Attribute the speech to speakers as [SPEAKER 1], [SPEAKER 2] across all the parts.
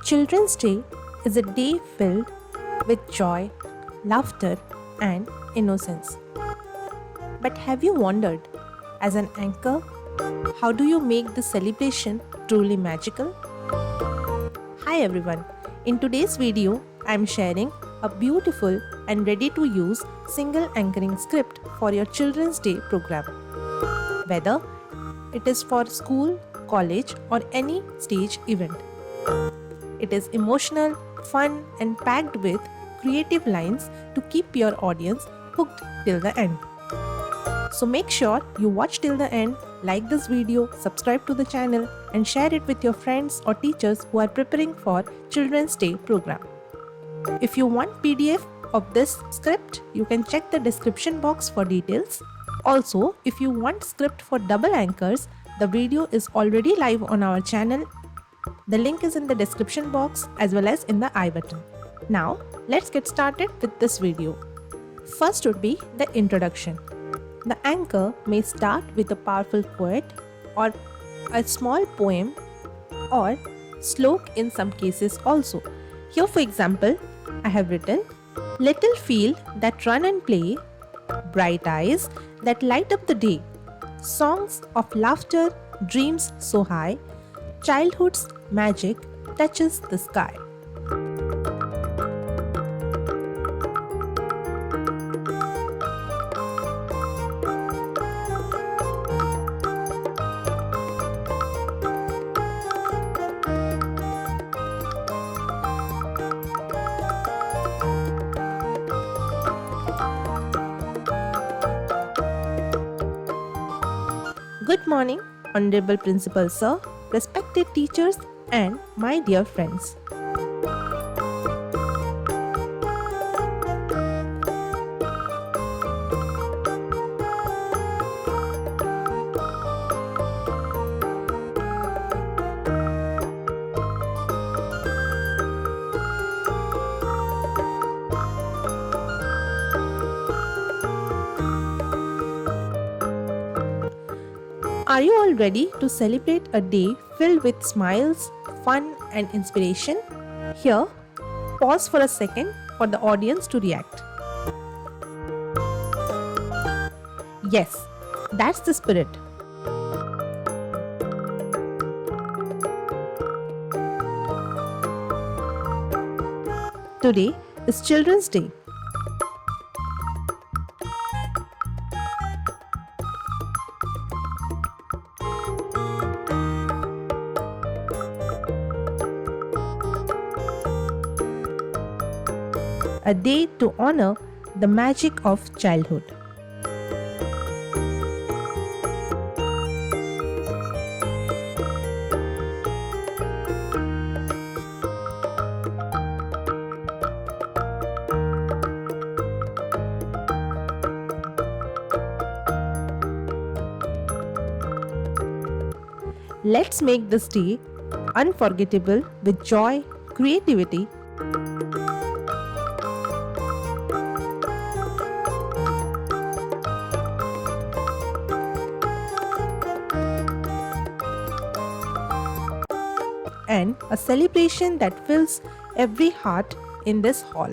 [SPEAKER 1] Children's Day is a day filled with joy, laughter, and innocence. But have you wondered, as an anchor, how do you make the celebration truly magical? Hi everyone, in today's video, I am sharing a beautiful and ready to use single anchoring script for your Children's Day program. Whether it is for school, college, or any stage event. It is emotional, fun, and packed with creative lines to keep your audience hooked till the end. So make sure you watch till the end, like this video, subscribe to the channel, and share it with your friends or teachers who are preparing for Children's Day program. If you want PDF of this script, you can check the description box for details. Also, if you want script for double anchors, the video is already live on our channel. The link is in the description box as well as in the I button. Now, let's get started with this video. First would be the introduction. The anchor may start with a powerful quote or a small poem or slok in some cases also. Here for example, I have written, "Little field that run and play, bright eyes that light up the day, songs of laughter, dreams so high, childhood's magic touches the sky." Good morning, Honorable Principal Sir, respected teachers, and my dear friends. Are you all ready to celebrate a day filled with smiles, fun, and inspiration? Here, pause for a second for the audience to react. Yes, that's the spirit. Today is Children's Day. A day to honor the magic of childhood. Let's make this day unforgettable with joy, creativity, and a celebration that fills every heart in this hall.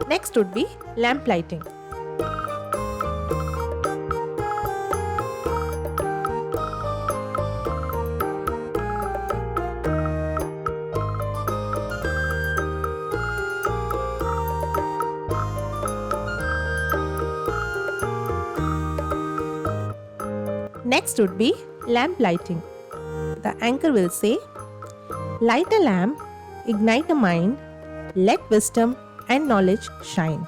[SPEAKER 1] Next would be lamp lighting. Next would be lamp lighting. The anchor will say, "Light a lamp, ignite a mind, let wisdom and knowledge shine."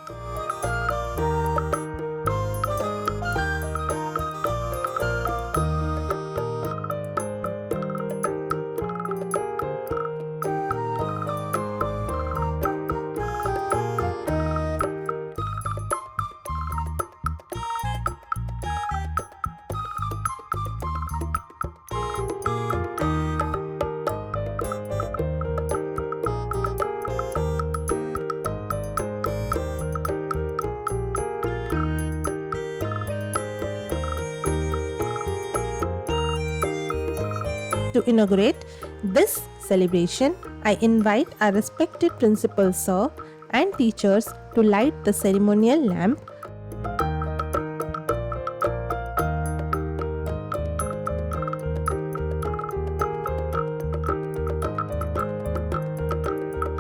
[SPEAKER 1] To inaugurate, This celebration, I invite our respected principal sir and teachers to light the ceremonial lamp.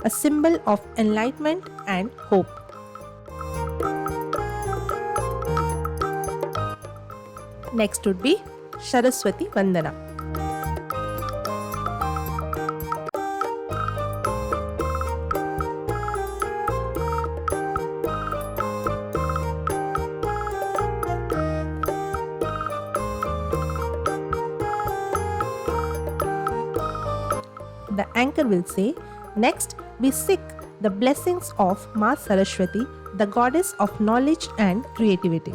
[SPEAKER 1] A symbol of enlightenment and hope. Next would be Saraswati Vandana. The anchor will say, next we seek the blessings of Ma Saraswati, the goddess of knowledge and creativity.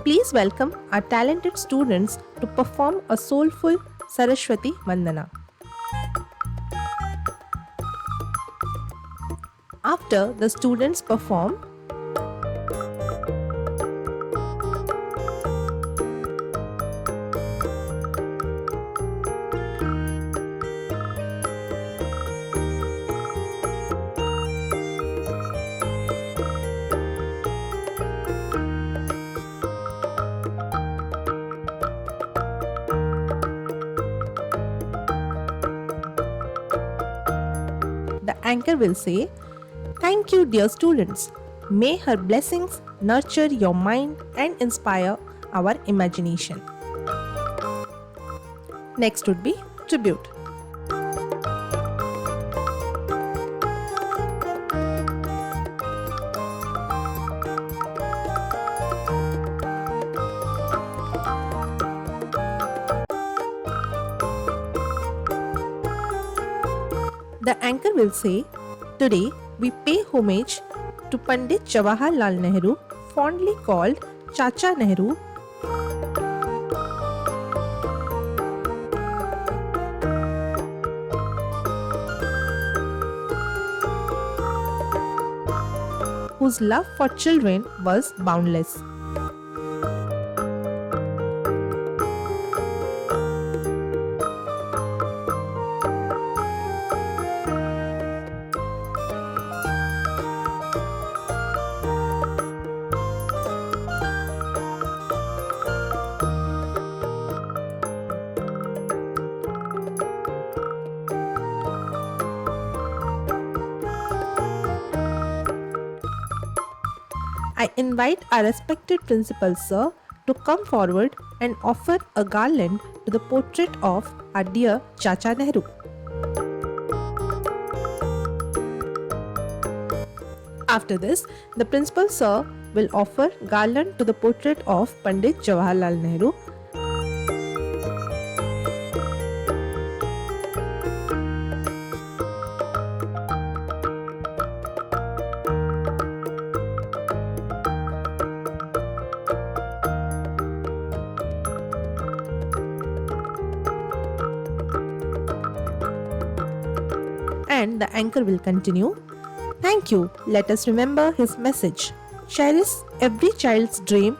[SPEAKER 1] Please welcome our talented students to perform a soulful Saraswati Vandana. After the students perform, the anchor will say, thank you, dear students. May her blessings nurture your mind and inspire our imagination. Next would be tribute. The anchor will say, today we pay homage to Pandit Jawaharlal Nehru, fondly called Chacha Nehru, whose love for children was boundless. I invite our respected principal sir to come forward and offer a garland to the portrait of our dear Chacha Nehru. After this, the principal sir will offer garland to the portrait of Pandit Jawaharlal Nehru. And the anchor will continue. Thank you. Let us remember his message. Cherish every child's dream.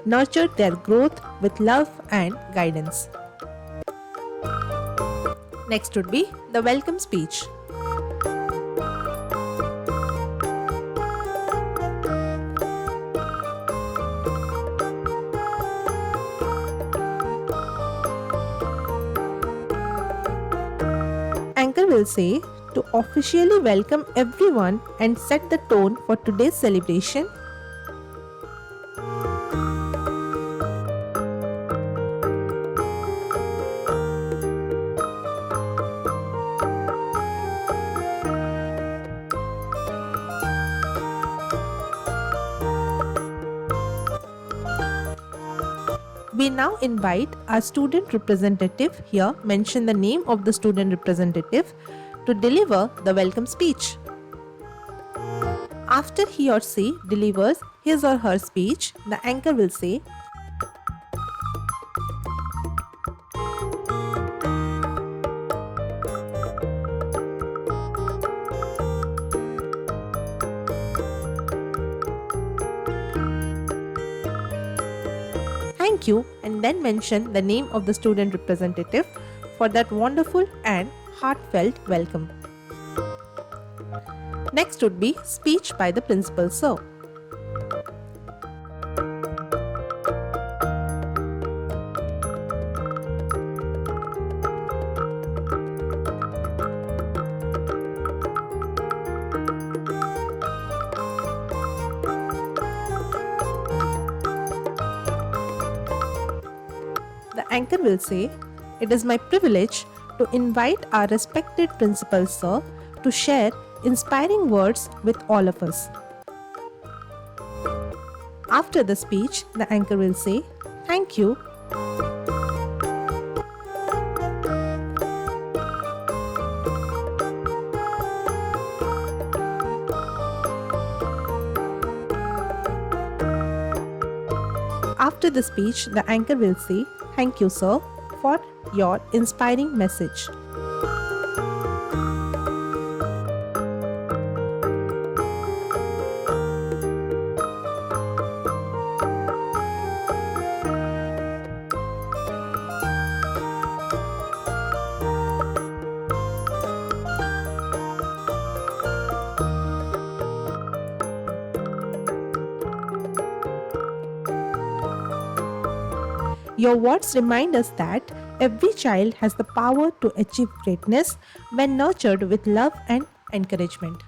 [SPEAKER 1] Nurture their growth with love and guidance. Next would be the welcome speech. Anchor will say, to officially welcome everyone and set the tone for today's celebration, we now invite our student representative, here mention the name of the student representative, to deliver the welcome speech. After he or she delivers his or her speech, the anchor will say, "Thank you," and then mention the name of the student representative for that wonderful and heartfelt welcome. Next would be speech by the principal sir. The anchor will say, "It is my privilege to invite our respected principal sir to share inspiring words with all of us." After the speech, the anchor will say, "Thank you." After the speech, the anchor will say, "Thank you, sir, for your inspiring message." Your words remind us that every child has the power to achieve greatness when nurtured with love and encouragement.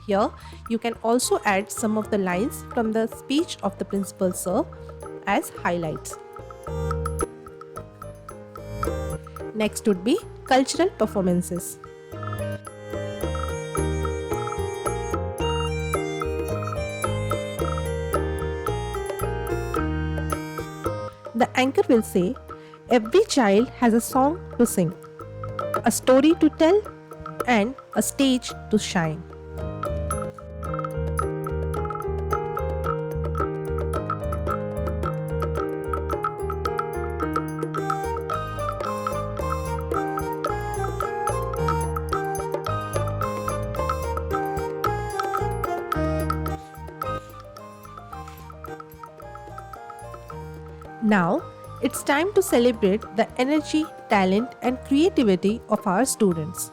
[SPEAKER 1] Here, you can also add some of the lines from the speech of the principal sir as highlights. Next would be cultural performances. The anchor will say, "Every child has a song to sing, a story to tell, and a stage to shine." Now, it's time to celebrate the energy, talent, and creativity of our students.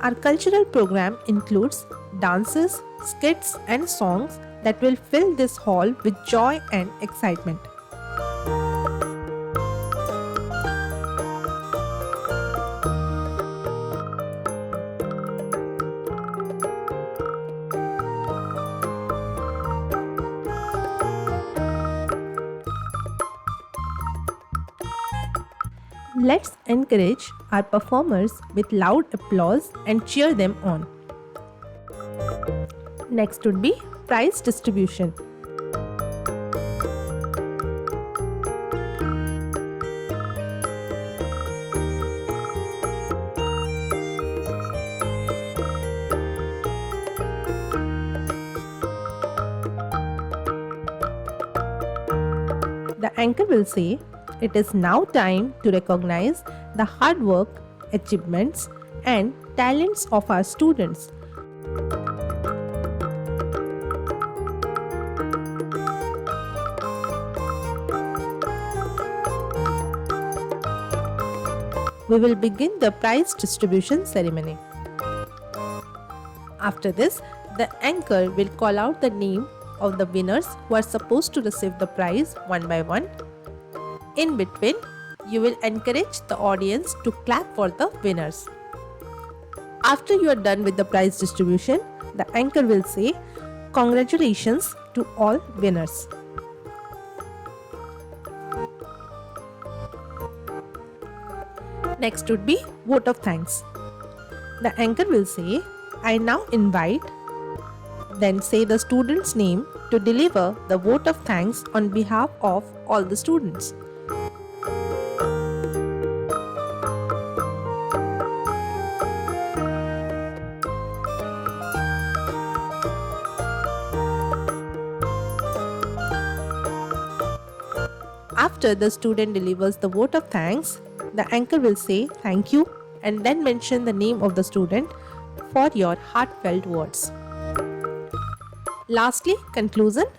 [SPEAKER 1] Our cultural program includes dances, skits, and songs that will fill this hall with joy and excitement. Let's encourage our performers with loud applause and cheer them on. Next would be prize distribution. The anchor will say, "It is now time to recognize the hard work, achievements, and talents of our students." We will begin the prize distribution ceremony. After this, the anchor will call out the name of the winners who are supposed to receive the prize one by one. In between, you will encourage the audience to clap for the winners. After you are done with the prize distribution, the anchor will say, "Congratulations to all winners." Next would be vote of thanks. The anchor will say, "I now invite," then say the student's name to deliver the vote of thanks on behalf of all the students. After the student delivers the vote of thanks, the anchor will say thank you and then mention the name of the student for your heartfelt words. Lastly, conclusion.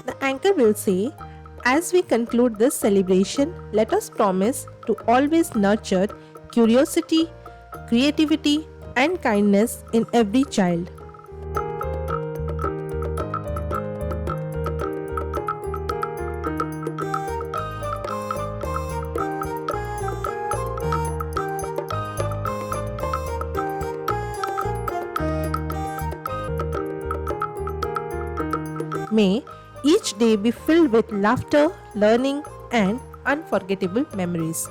[SPEAKER 1] The anchor will say, "As we conclude this celebration, let us promise to always nurture curiosity, creativity, and kindness in every child." May each day be filled with laughter, learning, and unforgettable memories.